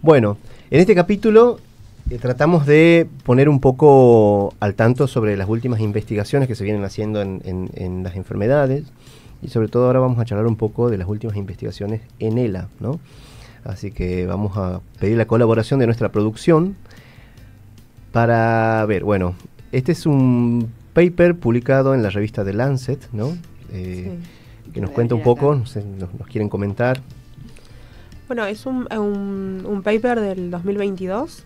Bueno, en este capítulo tratamos de poner un poco al tanto sobre las últimas investigaciones que se vienen haciendo en las enfermedades, y sobre todo ahora vamos a charlar un poco de las últimas investigaciones en ELA, ¿no? Así que vamos a pedir la colaboración de nuestra producción para ver, bueno, este es un paper publicado en la revista The Lancet, ¿no? Sí. Que nos cuenta un poco, no sé, nos quieren comentar. Bueno, es un paper del 2022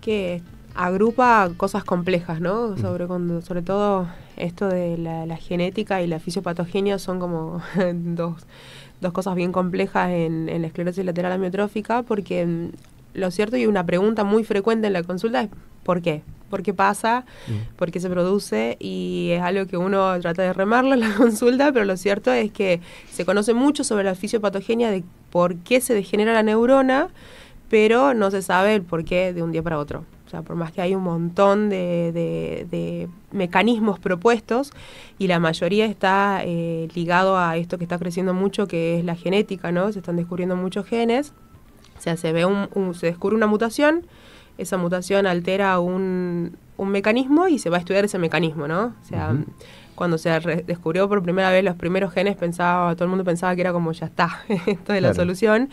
que agrupa cosas complejas, ¿no? Sobre todo esto de la genética y la fisiopatogenia son como dos cosas bien complejas en la esclerosis lateral amiotrófica, porque lo cierto y una pregunta muy frecuente en la consulta es ¿por qué? ¿Por qué pasa? ¿Por qué se produce? Y es algo que uno trata de remarlo en la consulta, pero lo cierto es que se conoce mucho sobre la fisiopatogenia de por qué se degenera la neurona, pero no se sabe el por qué de un día para otro. O sea, por más que hay un montón de mecanismos propuestos y la mayoría está ligado a esto que está creciendo mucho, que es la genética, ¿no? Se están descubriendo muchos genes, o sea, se descubre una mutación, esa mutación altera un mecanismo y se va a estudiar ese mecanismo, ¿no? O sea, cuando se descubrió por primera vez los primeros genes, todo el mundo pensaba que era como ya está, esto es la solución,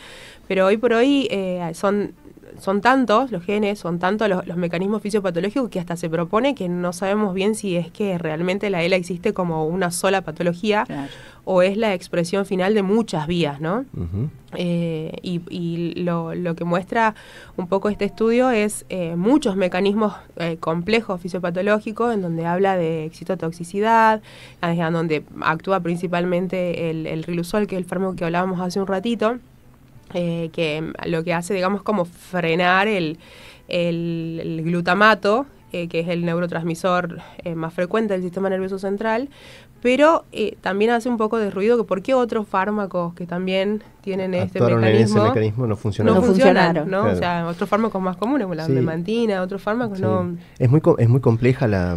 pero hoy por hoy son tantos los genes, son tantos los mecanismos fisiopatológicos que hasta se propone que no sabemos bien si es que realmente la ELA existe como una sola patología, o es la expresión final de muchas vías, ¿no? Y lo que muestra un poco este estudio es muchos mecanismos complejos fisiopatológicos, en donde habla de excitotoxicidad, en donde actúa principalmente el riluzol, que es el fármaco que hablábamos hace un ratito, que lo que hace, digamos, como frenar el glutamato, que es el neurotransmisor más frecuente del sistema nervioso central, pero también hace un poco de ruido que por qué otros fármacos que también tienen este mecanismo no funcionaron. ¿no? Claro. O sea, otros fármacos más comunes, como la memantina, otros fármacos no. Es muy compleja la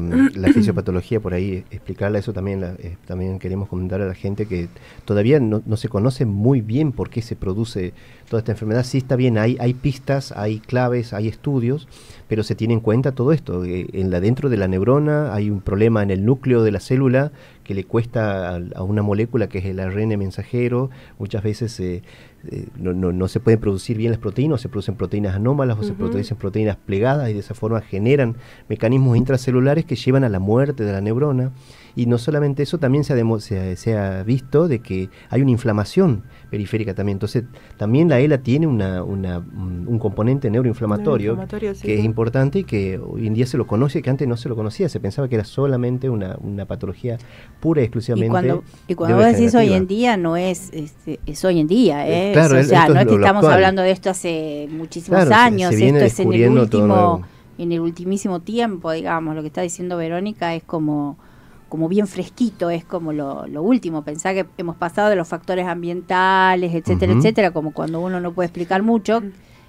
fisiopatología, por ahí explicarla, eso también también queremos comentar a la gente que todavía no se conoce muy bien por qué se produce toda esta enfermedad. Sí, está bien, hay pistas, hay claves, hay estudios, pero se tiene en cuenta todo esto. Dentro de la neurona hay un problema en el núcleo de la célula que le cuesta a una molécula que es el ARN mensajero. Muchas veces no se pueden producir bien las proteínas, o se producen proteínas anómalas, o se producen proteínas plegadas, y de esa forma generan mecanismos intracelulares que llevan a la muerte de la neurona. Y no solamente eso, también se ha visto de que hay una inflamación periférica también. Entonces, también la ELA tiene un componente neuroinflamatorio que es importante y que hoy en día se lo conoce, que antes no se lo conocía. Se pensaba que era solamente una patología pura y exclusivamente. Y cuando vos decís hoy en día, no es hoy en día, claro, o sea, no es que estamos actual. Hablando de esto hace muchísimos años, esto es en el ultimísimo tiempo, digamos. Lo que está diciendo Verónica es como bien fresquito, es como lo último. Pensá que hemos pasado de los factores ambientales, etcétera, etcétera, como cuando uno no puede explicar mucho,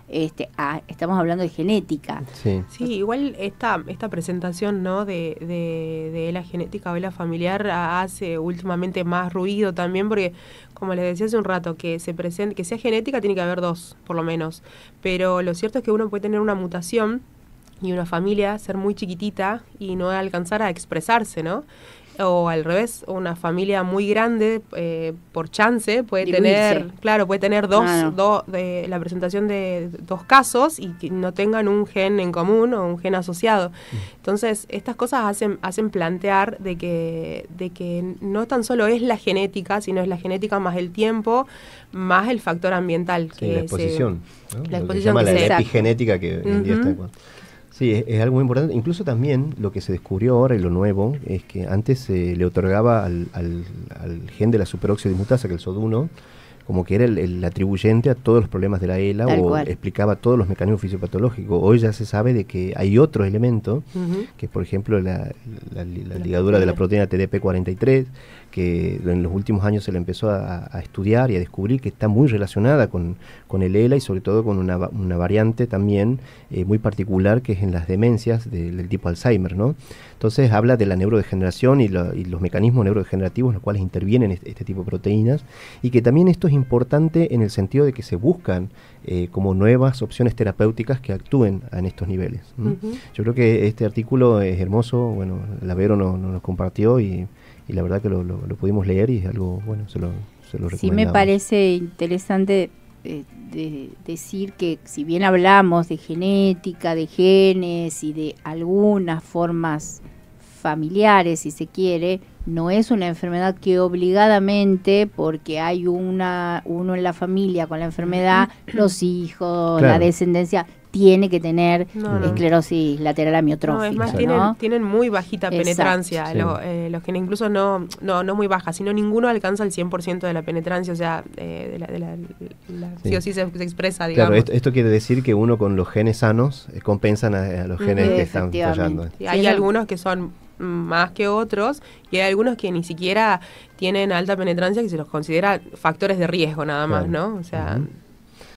estamos hablando de genética. Sí, igual esta presentación, ¿no? de la genética o la familiar hace últimamente más ruido también, porque como les decía hace un rato, que sea genética tiene que haber dos, por lo menos. Pero lo cierto es que uno puede tener una mutación y una familia ser muy chiquitita y no alcanzar a expresarse, ¿no? O al revés, una familia muy grande, por chance, puede tener la presentación de dos casos y que no tengan un gen en común o un gen asociado. Entonces, estas cosas hacen plantear de que no tan solo es la genética, sino es la genética más el tiempo, más el factor ambiental. La exposición, ¿no? La exposición, que se llama la epigenética, que hoy en día está igual. Sí, es algo muy importante. Incluso también lo que se descubrió ahora y lo nuevo es que antes se le otorgaba al gen de la superóxido dismutasa, que es el SOD1, como que era el atribuyente a todos los problemas de la ELA, explicaba todos los mecanismos fisiopatológicos. Hoy ya se sabe de que hay otro elemento, que por ejemplo la ligadura de la proteína TDP43, que en los últimos años se le empezó a estudiar y a descubrir que está muy relacionada con el ELA, y sobre todo con una variante también muy particular, que es en las demencias del tipo Alzheimer, ¿no? Entonces habla de la neurodegeneración y los mecanismos neurodegenerativos en los cuales intervienen este tipo de proteínas, y que también esto es es importante en el sentido de que se buscan como nuevas opciones terapéuticas que actúen en estos niveles. Yo creo que este artículo es hermoso, bueno, la Vero nos compartió y la verdad que lo pudimos leer y es algo, bueno, se lo recomendamos. Sí, me parece interesante de decir que si bien hablamos de genética, de genes y de algunas formas familiares, si se quiere, no es una enfermedad que obligadamente, porque hay uno en la familia con la enfermedad, los hijos, la descendencia, tiene que tener esclerosis lateral amiotrófica. No, es más, tienen muy bajita penetrancia. Sí. Los que incluso no muy baja, sino ninguno alcanza el 100% de la penetrancia, o sea, sí o sí se expresa, digamos. Claro, esto quiere decir que uno con los genes sanos compensan a los genes que están fallando. Sí, hay algunos que son más que otros y hay algunos que ni siquiera tienen alta penetrancia, que se los considera factores de riesgo nada más, ¿no? O sea...